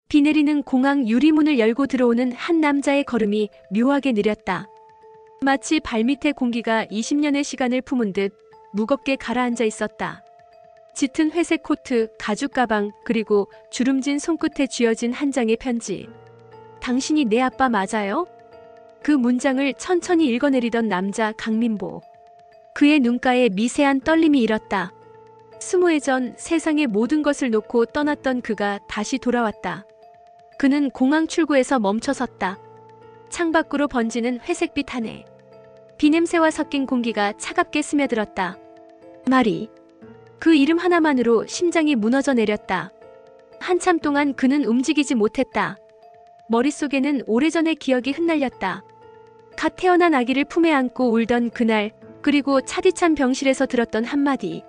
비 내리는 공항 유리문을 열고 들어오는 한 남자의 걸음이 묘하게 느렸다. 마치 발밑에 공기가 20년의 시간을 품은 듯 무겁게 가라앉아 있었다. 짙은 회색 코트, 가죽 가방, 그리고 주름진 손끝에 쥐어진 한 장의 편지. 당신이 내 아빠 맞아요? 그 문장을 천천히 읽어내리던 남자 강민보. 그의 눈가에 미세한 떨림이 일었다. 20해 전 세상의 모든 것을 놓고 떠났던 그가 다시 돌아왔다. 그는 공항 출구에서 멈춰섰다. 창밖으로 번지는 회색빛 하늘. 비냄새와 섞인 공기가 차갑게 스며들었다. 마리. 그 이름 하나만으로 심장이 무너져 내렸다. 한참 동안 그는 움직이지 못했다. 머릿속에는 오래전의 기억이 흩날렸다. 갓 태어난 아기를 품에 안고 울던 그날, 그리고 차디찬 병실에서 들었던 한마디.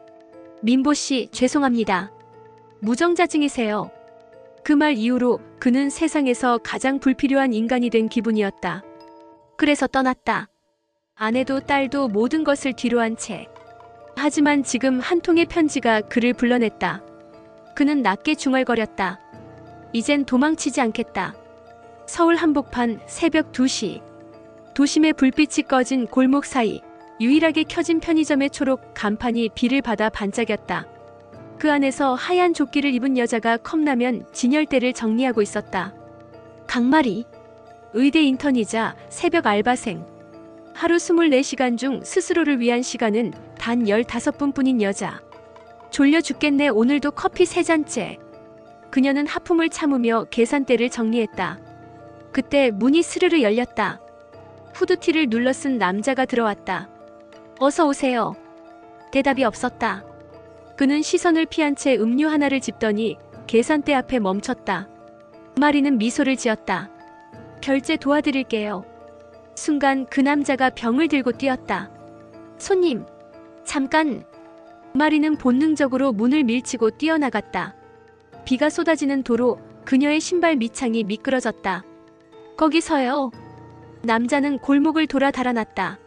민보 씨, 죄송합니다. 무정자증이세요. 그 말 이후로 그는 세상에서 가장 불필요한 인간이 된 기분이었다. 그래서 떠났다. 아내도 딸도 모든 것을 뒤로한 채. 하지만 지금 한 통의 편지가 그를 불러냈다. 그는 낮게 중얼거렸다. 이젠 도망치지 않겠다. 서울 한복판 새벽 2시. 도심의 불빛이 꺼진 골목 사이, 유일하게 켜진 편의점의 초록 간판이 비를 받아 반짝였다. 그 안에서 하얀 조끼를 입은 여자가 컵라면 진열대를 정리하고 있었다. 강마리. 의대 인턴이자 새벽 알바생. 하루 24시간 중 스스로를 위한 시간은 단 15분뿐인 여자. 졸려 죽겠네. 오늘도 커피 3잔째. 그녀는 하품을 참으며 계산대를 정리했다. 그때 문이 스르르 열렸다. 후드티를 눌러 쓴 남자가 들어왔다. 어서 오세요. 대답이 없었다. 그는 시선을 피한 채 음료 하나를 집더니 계산대 앞에 멈췄다. 마리는 미소를 지었다. 결제 도와드릴게요. 순간 그 남자가 병을 들고 뛰었다. 손님, 잠깐. 마리는 본능적으로 문을 밀치고 뛰어나갔다. 비가 쏟아지는 도로, 그녀의 신발 밑창이 미끄러졌다. 거기서요. 남자는 골목을 돌아 달아났다.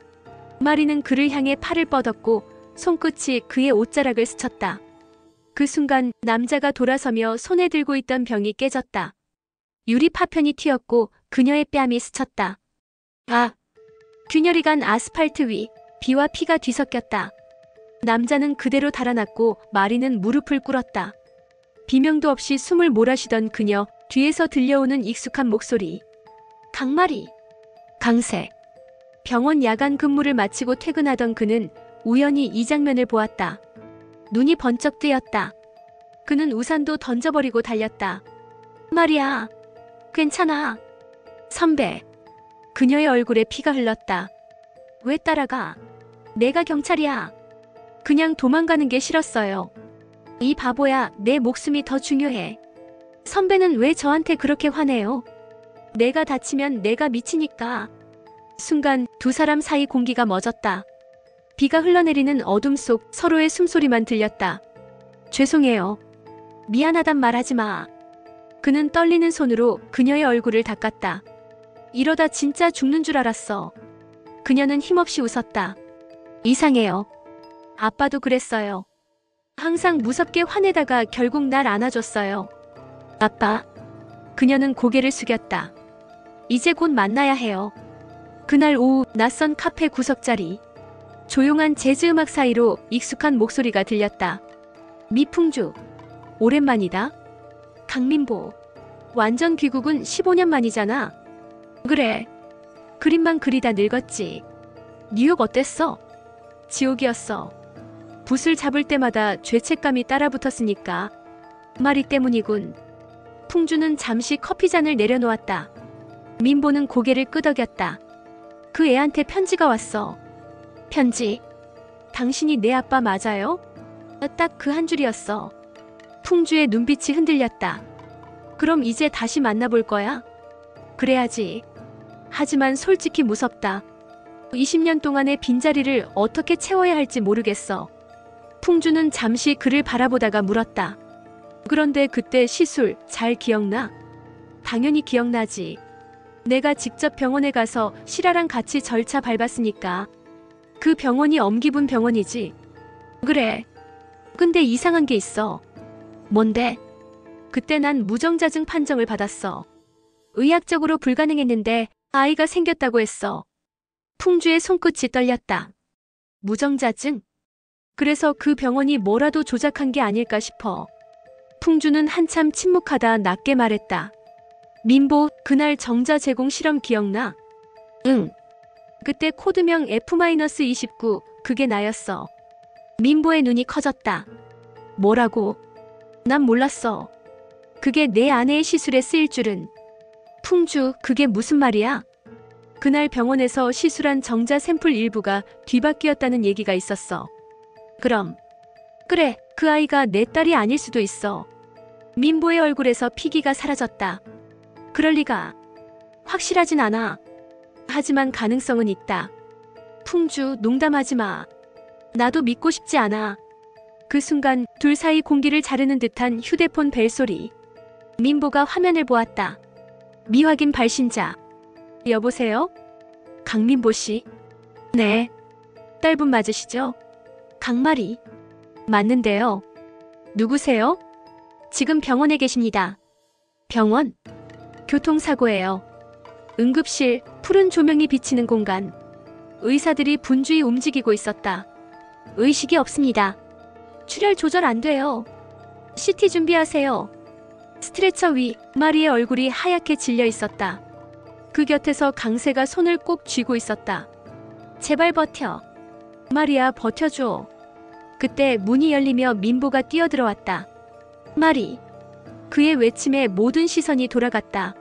마리는 그를 향해 팔을 뻗었고 손끝이 그의 옷자락을 스쳤다. 그 순간 남자가 돌아서며 손에 들고 있던 병이 깨졌다. 유리 파편이 튀었고 그녀의 뺨이 스쳤다. 아! 균열이 간 아스팔트 위, 비와 피가 뒤섞였다. 남자는 그대로 달아났고 마리는 무릎을 꿇었다. 비명도 없이 숨을 몰아쉬던 그녀, 뒤에서 들려오는 익숙한 목소리. 강마리. 강세. 병원 야간 근무를 마치고 퇴근하던 그는 우연히 이 장면을 보았다. 눈이 번쩍 뜨였다. 그는 우산도 던져버리고 달렸다. 마리야, 괜찮아. 선배. 그녀의 얼굴에 피가 흘렀다. 왜 따라가? 내가 경찰이야. 그냥 도망가는 게 싫었어요. 이 바보야, 내 목숨이 더 중요해. 선배는 왜 저한테 그렇게 화내요? 내가 다치면 내가 미치니까. 순간 두 사람 사이 공기가 멎었다. 비가 흘러내리는 어둠 속 서로의 숨소리만 들렸다. 죄송해요. 미안하단 말하지 마. 그는 떨리는 손으로 그녀의 얼굴을 닦았다. 이러다 진짜 죽는 줄 알았어. 그녀는 힘없이 웃었다. 이상해요. 아빠도 그랬어요. 항상 무섭게 화내다가 결국 날 안아줬어요. 아빠. 그녀는 고개를 숙였다. 이제 곧 만나야 해요. 그날 오후 낯선 카페 구석자리. 조용한 재즈 음악 사이로 익숙한 목소리가 들렸다. 미풍주. 오랜만이다. 강민보. 완전 귀국은 15년 만이잖아. 그래. 그림만 그리다 늙었지. 뉴욕 어땠어? 지옥이었어. 붓을 잡을 때마다 죄책감이 따라붙었으니까. 마리 때문이군. 풍주는 잠시 커피잔을 내려놓았다. 민보는 고개를 끄덕였다. 그 애한테 편지가 왔어. 편지? 당신이 내 아빠 맞아요? 딱 그 한 줄이었어. 풍주의 눈빛이 흔들렸다. 그럼 이제 다시 만나볼 거야? 그래야지. 하지만 솔직히 무섭다. 20년 동안의 빈자리를 어떻게 채워야 할지 모르겠어. 풍주는 잠시 그를 바라보다가 물었다. 그런데 그때 시술 잘 기억나? 당연히 기억나지. 내가 직접 병원에 가서 실아랑 같이 절차 밟았으니까. 그 병원이 엄기분 병원이지. 그래. 근데 이상한 게 있어. 뭔데? 그때 난 무정자증 판정을 받았어. 의학적으로 불가능했는데 아이가 생겼다고 했어. 풍주의 손끝이 떨렸다. 무정자증? 그래서 그 병원이 뭐라도 조작한 게 아닐까 싶어. 풍주는 한참 침묵하다 낮게 말했다. 민보, 그날 정자 제공 실험 기억나? 응. 그때 코드명 F-29, 그게 나였어. 민보의 눈이 커졌다. 뭐라고? 난 몰랐어. 그게 내 아내의 시술에 쓰일 줄은. 풍주, 그게 무슨 말이야? 그날 병원에서 시술한 정자 샘플 일부가 뒤바뀌었다는 얘기가 있었어. 그럼. 그래, 그 아이가 내 딸이 아닐 수도 있어. 민보의 얼굴에서 피기가 사라졌다. 그럴 리가. 확실하진 않아. 하지만 가능성은 있다. 풍주, 농담하지 마. 나도 믿고 싶지 않아. 그 순간 둘 사이 공기를 자르는 듯한 휴대폰 벨소리. 민보가 화면을 보았다. 미확인 발신자. 여보세요? 강민보 씨? 네. 딸분 맞으시죠? 강마리. 맞는데요. 누구세요? 지금 병원에 계십니다. 병원? 교통사고예요. 응급실, 푸른 조명이 비치는 공간. 의사들이 분주히 움직이고 있었다. 의식이 없습니다. 출혈 조절 안 돼요. CT 준비하세요. 스트레처 위, 마리의 얼굴이 하얗게 질려 있었다. 그 곁에서 강세가 손을 꼭 쥐고 있었다. 제발 버텨. 마리야, 버텨줘. 그때 문이 열리며 민보가 뛰어들어왔다. 마리. 그의 외침에 모든 시선이 돌아갔다.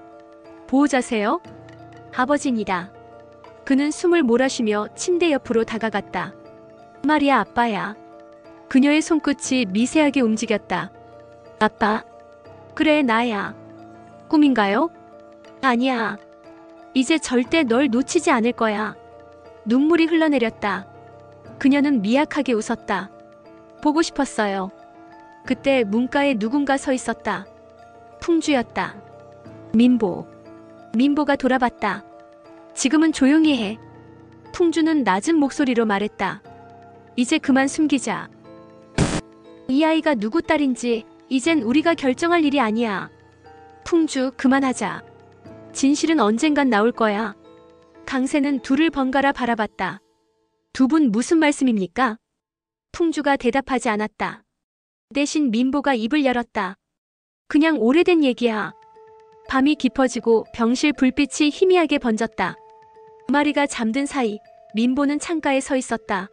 보호자세요? 아버지입니다. 그는 숨을 몰아쉬며 침대 옆으로 다가갔다. 마리야, 아빠야. 그녀의 손끝이 미세하게 움직였다. 아빠. 그래, 나야. 꿈인가요? 아니야. 이제 절대 널 놓치지 않을 거야. 눈물이 흘러내렸다. 그녀는 미약하게 웃었다. 보고 싶었어요. 그때 문가에 누군가 서 있었다. 풍주였다. 민보. 민보가 돌아봤다. 지금은 조용히 해. 풍주는 낮은 목소리로 말했다. 이제 그만 숨기자. 이 아이가 누구 딸인지 이젠 우리가 결정할 일이 아니야. 풍주, 그만하자. 진실은 언젠간 나올 거야. 강세는 둘을 번갈아 바라봤다. 두 분 무슨 말씀입니까? 풍주가 대답하지 않았다. 대신 민보가 입을 열었다. 그냥 오래된 얘기야. 밤이 깊어지고 병실 불빛이 희미하게 번졌다. 마리가 잠든 사이 민보는 창가에 서 있었다.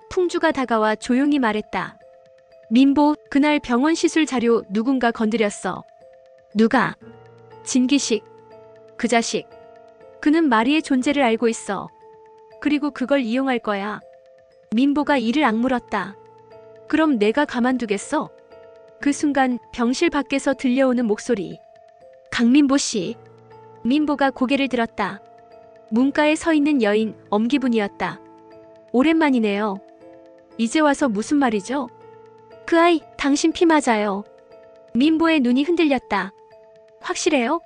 풍주가 다가와 조용히 말했다. 민보, 그날 병원 시술 자료 누군가 건드렸어. 누가? 진기식. 그 자식. 그는 마리의 존재를 알고 있어. 그리고 그걸 이용할 거야. 민보가 이를 악물었다. 그럼 내가 가만두겠어? 그 순간 병실 밖에서 들려오는 목소리. 강민보 씨. 민보가 고개를 들었다. 문가에 서 있는 여인 엄기분이었다. 오랜만이네요. 이제 와서 무슨 말이죠? 그 아이, 당신 피 맞아요. 민보의 눈이 흔들렸다. 확실해요?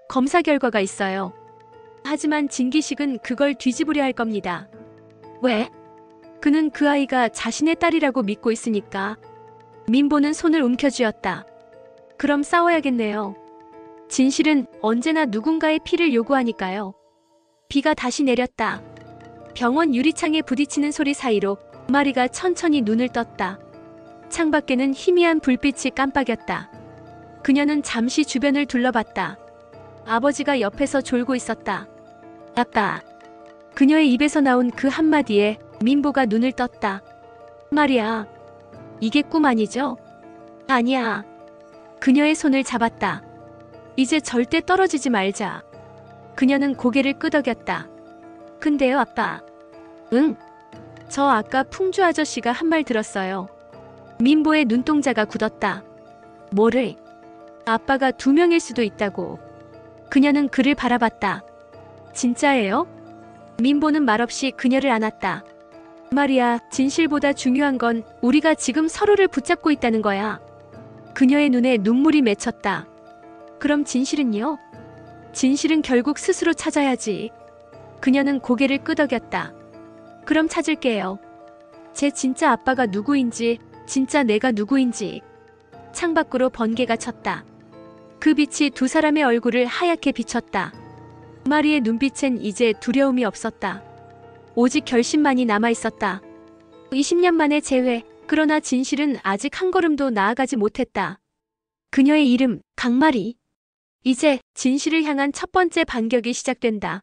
검사 결과가 있어요. 하지만 진기식은 그걸 뒤집으려 할 겁니다. 왜? 그는 그 아이가 자신의 딸이라고 믿고 있으니까. 민보는 손을 움켜쥐었다. 그럼 싸워야겠네요. 진실은 언제나 누군가의 피를 요구하니까요. 비가 다시 내렸다. 병원 유리창에 부딪히는 소리 사이로 마리가 천천히 눈을 떴다. 창밖에는 희미한 불빛이 깜빡였다. 그녀는 잠시 주변을 둘러봤다. 아버지가 옆에서 졸고 있었다. 아빠. 그녀의 입에서 나온 그 한마디에 민보가 눈을 떴다. 마리야. 이게 꿈 아니죠? 아니야. 그녀의 손을 잡았다. 이제 절대 떨어지지 말자. 그녀는 고개를 끄덕였다. 근데요, 아빠. 응? 저 아까 풍주 아저씨가 한 말 들었어요. 민보의 눈동자가 굳었다. 뭐를? 아빠가 2명일 수도 있다고. 그녀는 그를 바라봤다. 진짜예요? 민보는 말없이 그녀를 안았다. 마리아, 진실보다 중요한 건 우리가 지금 서로를 붙잡고 있다는 거야. 그녀의 눈에 눈물이 맺혔다. 그럼 진실은요? 진실은 결국 스스로 찾아야지. 그녀는 고개를 끄덕였다. 그럼 찾을게요. 제 진짜 아빠가 누구인지, 진짜 내가 누구인지. 창밖으로 번개가 쳤다. 그 빛이 두 사람의 얼굴을 하얗게 비쳤다. 마리의 눈빛엔 이제 두려움이 없었다. 오직 결심만이 남아있었다. 20년 만의 재회, 그러나 진실은 아직 한 걸음도 나아가지 못했다. 그녀의 이름, 강마리. 이제 진실을 향한 첫 번째 반격이 시작된다.